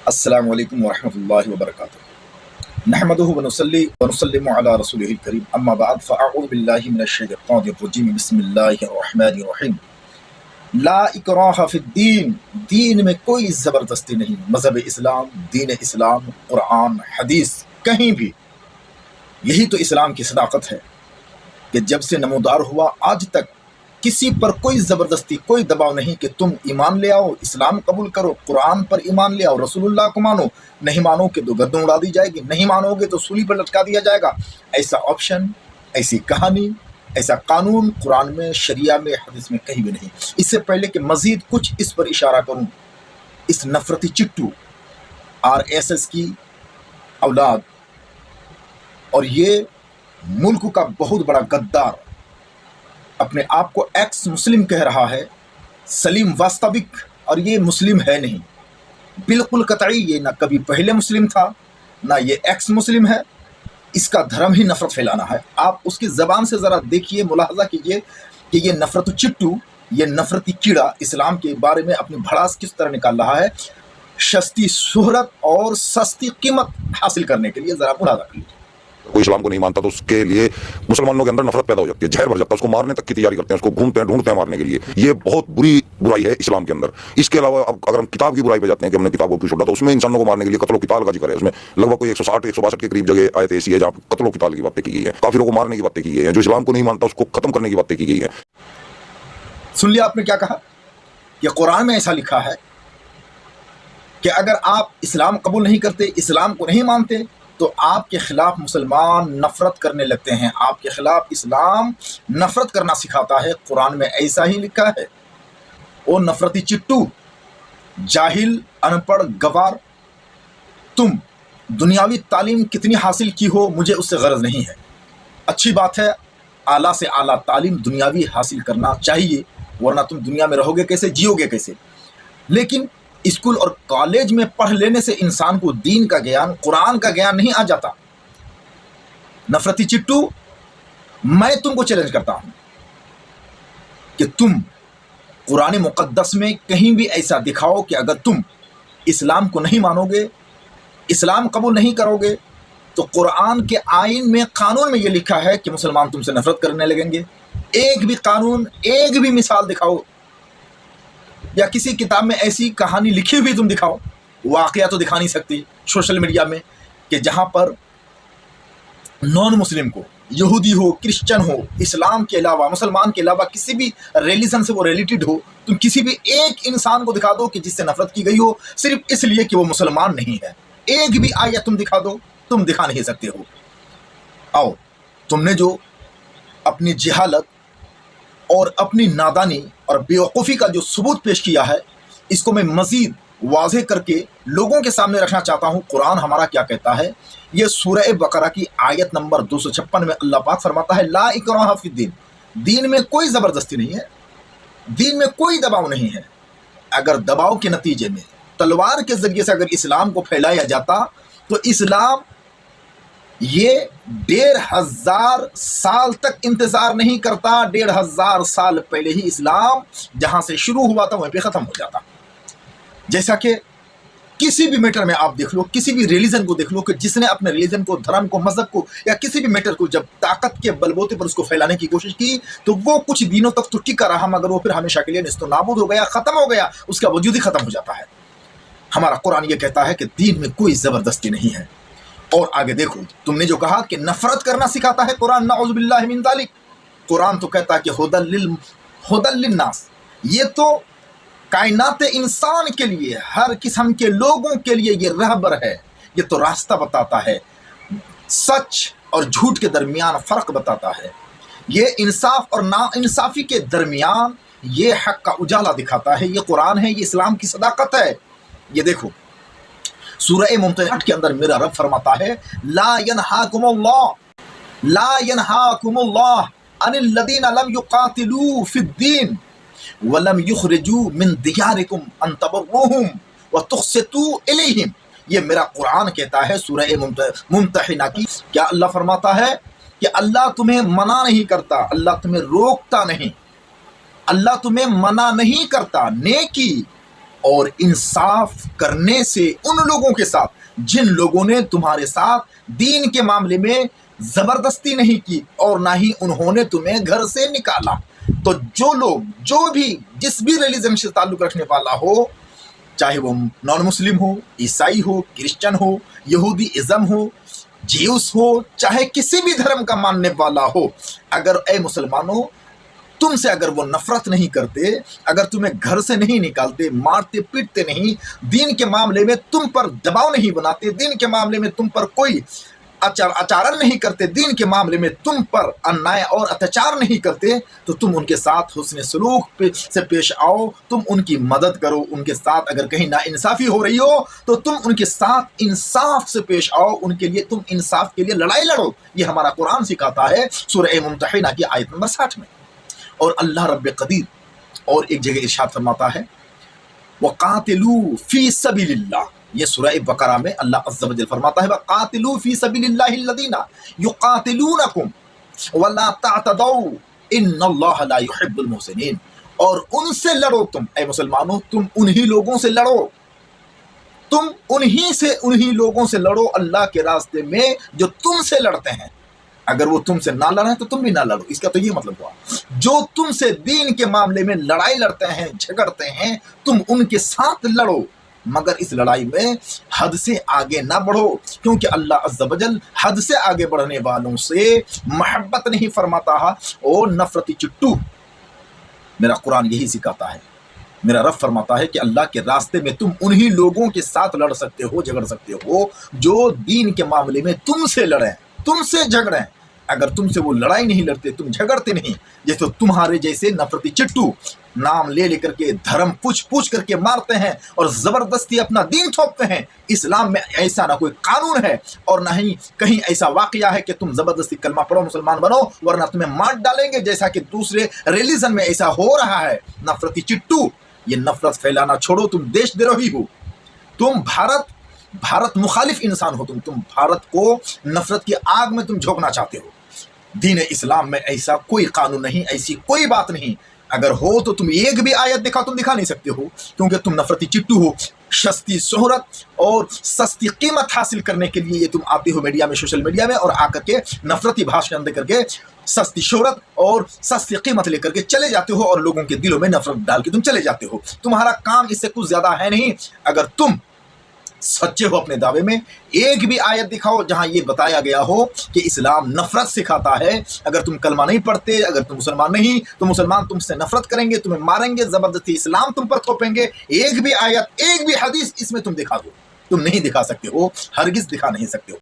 अस्सलामु अलैकुम वरहमतुल्लाहि वबरकातुहू नहमदुहु व नुसल्ली व नुसल्लिमु अला रसूलिहिल करीम अम्मा बाद फ़अऊज़ु बिल्लाहि मिनश शैतानिर रजीम बिस्मिल्लाहिर रहमानिर रहीम। ला इकराह फिद्दीन, दीन में कोई ज़बरदस्ती नहीं। मज़हब इस्लाम, दीन इस्लाम, कुरान, हदीस, कहीं भी यही तो इस्लाम की सदाकत है कि जब से नमूदार हुआ आज तक किसी पर कोई ज़बरदस्ती, कोई दबाव नहीं कि तुम ईमान ले आओ, इस्लाम कबूल करो, कुरान पर ईमान ले आओ, रसूलुल्लाह को मानो। नहीं मानोगे तो गर्दन उड़ा दी जाएगी, नहीं मानोगे तो सूली पर लटका दिया जाएगा। ऐसा ऑप्शन, ऐसी कहानी, ऐसा कानून कुरान में, शरिया में, हदीस में कहीं भी नहीं। इससे पहले कि मज़ीद कुछ इस पर इशारा करूँ, इस नफरती चिट्टू RSS की औलाद और ये मुल्क का बहुत बड़ा गद्दार अपने आप को एक्स मुस्लिम कह रहा है, सलीम वास्तविक, और ये मुस्लिम है नहीं, बिल्कुल कतई। ये ना कभी पहले मुस्लिम था, ना ये एक्स मुस्लिम है। इसका धर्म ही नफरत फैलाना है। आप उसकी ज़बान से ज़रा देखिए, मुलाहजा कीजिए कि ये नफरत चिट्टू, ये नफरती कीड़ा इस्लाम के बारे में अपनी भड़ास किस तरह निकाल रहा है, सस्ती शोहरत और सस्ती कीमत हासिल करने के लिए। ज़रा मुलाहजा कीजिए। कोई इस्लाम को नहीं मानता तो उसके लिए मुसलमानों के अंदर नफरत पैदा हो जाती है, जहर भर जाता है, उसको मारने तक की तैयारी करते हैं, उसको घूमते हैं, ढूंढते हैं मारने के लिए। ये बहुत बुरी बुराई है इस्लाम के अंदर। इसके अलावा अब अगर हम किताब की बुराई पे जाते हैं कि हमने किताब को छोड़ा, तो उसमें इंसानों को मारने के लिए कत्ल किताल का जिक्र है। उसमें लगभग कोई 160-162 के करीब जगह आयत ऐसी है जहाँ कत्ल किताल की बातें की गई है, काफिरों को मारने की बातें की गई है, जो इस्लाम को नहीं मानता उसको खत्म करने की बातें की गई है। सुन लिया आपने क्या कहा? कि कुरान में ऐसा लिखा है कि अगर आप इस्लाम कबूल नहीं करते, इस्लाम को नहीं मानते, तो आपके खिलाफ मुसलमान नफरत करने लगते हैं, आपके खिलाफ इस्लाम नफरत करना सिखाता है। कुरान में ऐसा ही लिखा है। ओ नफरती चिट्टू, जाहिल, अनपढ़, गवार, तुम दुनियावी तालीम कितनी हासिल की हो मुझे उससे गरज नहीं है। अच्छी बात है, आला से आला तालीम दुनियावी हासिल करना चाहिए, वरना तुम दुनिया में रहोगे कैसे, जियोगे कैसे। लेकिन स्कूल और कॉलेज में पढ़ लेने से इंसान को दीन का ज्ञान, कुरान का ज्ञान नहीं आ जाता। नफरती चिट्टू, मैं तुमको चैलेंज करता हूं कि तुम कुरान मुकद्दस में कहीं भी ऐसा दिखाओ कि अगर तुम इस्लाम को नहीं मानोगे, इस्लाम कबूल नहीं करोगे, तो कुरान के आइन में, कानून में यह लिखा है कि मुसलमान तुमसे नफरत करने लगेंगे। एक भी कानून, एक भी मिसाल दिखाओ, या किसी किताब में ऐसी कहानी लिखी हुई तुम दिखाओ। वाकया तो दिखा नहीं सकती सोशल मीडिया में कि जहां पर नॉन मुस्लिम को, यहूदी हो, क्रिश्चियन हो, इस्लाम के अलावा, मुसलमान के अलावा किसी भी रिलीजन से वो रिलेटेड हो, तुम किसी भी एक इंसान को दिखा दो कि जिससे नफरत की गई हो सिर्फ इसलिए कि वो मुसलमान नहीं है। एक भी आयत तुम दिखा दो, तुम दिखा नहीं सकते हो। आओ, तुमने जो अपनी जिहालत और अपनी नादानी और बेवकूफ़ी का जो सबूत पेश किया है, इसको मैं मज़ीद वाज़ेह करके लोगों के सामने रखना चाहता हूँ। कुरान हमारा क्या कहता है? ये सूरह बकरा की आयत नंबर 256 में अल्लाह पाक फरमाता है, ला इकराह फिद्दीन, दीन में कोई ज़बरदस्ती नहीं है, दीन में कोई दबाव नहीं है। अगर दबाव के नतीजे में तलवार के ज़रिए से अगर इस्लाम को फैलाया जाता, तो इस्लाम ये 1500 साल तक इंतज़ार नहीं करता। 1500 साल पहले ही इस्लाम जहाँ से शुरू हुआ था वहीं पे ख़त्म हो जाता। जैसा कि किसी भी मैटर में आप देख लो, किसी भी रिलीजन को देख लो कि जिसने अपने रिलीजन को, धर्म को, मज़हब को, या किसी भी मैटर को जब ताकत के बलबूते पर उसको फैलाने की कोशिश की, तो वो कुछ दिनों तक तो टिका रहा, मगर वो फिर हमेशा के लिए निस्तो नाबूद हो गया, ख़त्म हो गया, उसका वजूद ही ख़त्म हो जाता है। हमारा कुरान ये कहता है कि दीन में कोई ज़बरदस्ती नहीं है। और आगे देखो, तुमने जो कहा कि नफरत करना सिखाता है कुरान, नऊज़ु बिल्लाहि मिन ज़ालिक। कुरान तो कहता है कि हुदल लिन्नास, ये तो कायनात इंसान के लिए, हर किस्म के लोगों के लिए ये रहबर है, ये तो रास्ता बताता है, सच और झूठ के दरमियान फ़र्क बताता है, ये इंसाफ और ना इंसाफ़ी के दरमियान ये हक़ का उजाला दिखाता है। ये कुरान है, ये इस्लाम की सदाकत है। ये देखो, सूरह मुम्तहिना के अंदर मेरा रब फरमाता है, ला यनहाकुमुल्लाह अनिल लदीना लम युकातिलू फिद्दीन व लम युखरिजू मिन दियारिकुम अन तबर्रुहुम व तुक़सितू इलैहिम। ये मेरा कुरान कहता है सूरह मुम्तहिना की। क्या अल्लाह फरमाता है कि अल्लाह तुम्हें मना नहीं करता, अल्लाह तुम्हें रोकता नहीं, अल्लाह तुम्हें मना नहीं करता नेकी اور انصاف کرنے سے ان لوگوں کے ساتھ جن لوگوں نے تمہارے ساتھ دین کے معاملے میں زبردستی نہیں کی اور نہ ہی انہوں نے تمہیں گھر سے نکالا۔ تو جو لوگ جو بھی جس بھی ریلیجن سے تعلق رکھنے والا ہو، چاہے وہ نان مسلم ہو، عیسائی ہو، کرسچن ہو، یہودی ازم ہو، جیوس ہو، چاہے کسی بھی دھرم کا ماننے والا ہو، اگر اے مسلمانوں تم سے اگر وہ نفرت نہیں کرتے، اگر تمہیں گھر سے نہیں نکالتے، مارتے پیٹتے نہیں، دین کے معاملے میں تم پر دباؤ نہیں بناتے، دین کے معاملے میں تم پر کوئی اچارن نہیں کرتے، دین کے معاملے میں تم پر انیائے اور اتیاچار نہیں کرتے، تو تم ان کے ساتھ حسن سلوک سے پیش آؤ، تم ان کی مدد کرو، ان کے ساتھ اگر کہیں ناانصافی ہو رہی ہو تو تم ان کے ساتھ انصاف سے پیش آؤ، ان کے لیے تم انصاف کے لیے لڑائی لڑو۔ یہ ہمارا قرآن سکھاتا ہے سورہ ممتحنہ کی آیت نمبر 60 میں۔ اور اللہ رب قدیر اور ایک جگہ ارشاد فرماتا ہے وَقَاتِلُوا فِي سَبِيلِ اللَّهِ، یہ سورہ بقرہ میں اللہ عز و جل فرماتا ہے وَقَاتِلُوا فِي سَبِيلِ اللَّهِ الَّذِينَ يُقَاتِلُونَكُمْ وَلَا تَعْتَدَوْا إِنَّ اللَّهَ لَا يُحِبُّ الْمُعْتَدِينَ۔ اور ان سے لڑو، تم اے مسلمانوں تم انہی لوگوں سے لڑو، تم انہی لوگوں سے لڑو اللہ کے راستے میں جو تم سے لڑتے ہیں۔ اگر وہ تم سے نہ لڑیں تو تم بھی نہ لڑو، اس کا تو یہ مطلب ہوا جو تم سے دین کے معاملے میں لڑائی لڑتے ہیں، جھگڑتے ہیں، تم ان کے ساتھ لڑو، مگر اس لڑائی میں حد سے آگے نہ بڑھو، کیونکہ اللہ عز و جل حد سے آگے بڑھنے والوں سے محبت نہیں فرماتا ہے اور نفرتی چٹو۔ میرا قرآن یہی سکھاتا ہے، میرا رب فرماتا ہے کہ اللہ کے راستے میں تم انہی لوگوں کے ساتھ لڑ سکتے ہو، جھگڑ سکتے ہو جو دین کے معاملے میں تم سے لڑیں، تم سے جھگڑیں۔ اگر تم سے وہ لڑائی نہیں لڑتے، تم جھگڑتے نہیں، جیسے تمہارے جیسے نفرتی چٹو نام لے کر کے دھرم پوچھ کر کے مارتے ہیں اور زبردستی اپنا دین تھوپتے ہیں۔ اسلام میں ایسا نہ کوئی قانون ہے اور نہ ہی کہیں ایسا واقعہ ہے کہ تم زبردستی کلمہ پڑھو مسلمان بنو ورنہ تمہیں مار ڈالیں گے، جیسا کہ دوسرے ریلیجن میں ایسا ہو رہا ہے۔ نفرتی چٹو، یہ نفرت پھیلانا چھوڑو، تم دیش دروہی ہو، تم بھارت مخالف انسان ہو، تم بھارت کو نفرت کی آگ میں تم جھونکنا چاہتے ہو۔ دین اسلام میں ایسا کوئی قانون نہیں، ایسی کوئی بات نہیں، اگر ہو تو تم ایک بھی آیت دکھا، تم دکھا نہیں سکتے ہو، کیونکہ تم نفرتی چٹو ہو۔ سستی شہرت اور سستی قیمت حاصل کرنے کے لیے یہ تم آتے ہو میڈیا میں، سوشل میڈیا میں، اور آ کر کے نفرتی بھاشن دے کر کے سستی شہرت اور سستی قیمت لے کر کے چلے جاتے ہو اور لوگوں کے دلوں میں نفرت ڈال کے تم چلے جاتے ہو۔ تمہارا کام اس سے کچھ زیادہ ہے نہیں۔ اگر تم سچے ہو اپنے دعوے میں، ایک بھی آیت دکھاؤ جہاں یہ بتایا گیا ہو کہ اسلام نفرت سکھاتا ہے۔ اگر تم کلمہ نہیں پڑھتے، اگر تم مسلمان نہیں، تو مسلمان تم سے نفرت کریں گے، تمہیں ماریں گے، زبردستی اسلام تم پر تھوپیں گے۔ ایک بھی آیت، ایک بھی حدیث اس میں تم دکھا دو، تم نہیں دکھا سکتے ہو، ہرگز دکھا نہیں سکتے ہو۔